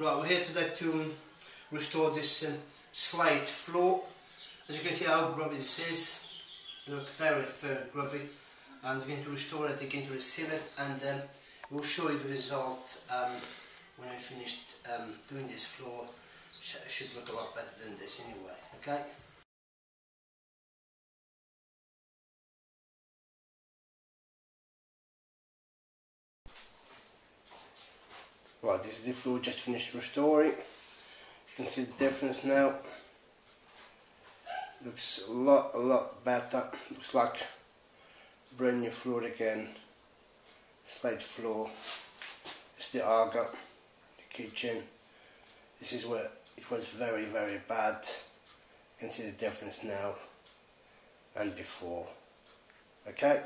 Right, we're here today to restore this slate floor. As you can see how grubby this is. Look, very, very grubby. And we're going to restore it, we're going to reseal it, and we'll show you the result when we finished doing this floor. It should look a lot better than this anyway, okay? Right, this is the floor just finished restoring. You can see the difference now. Looks a lot better. Looks like brand new floor again. Slate floor. It's the Aga, the kitchen. This is where it was very, very bad. You can see the difference now and before. Okay?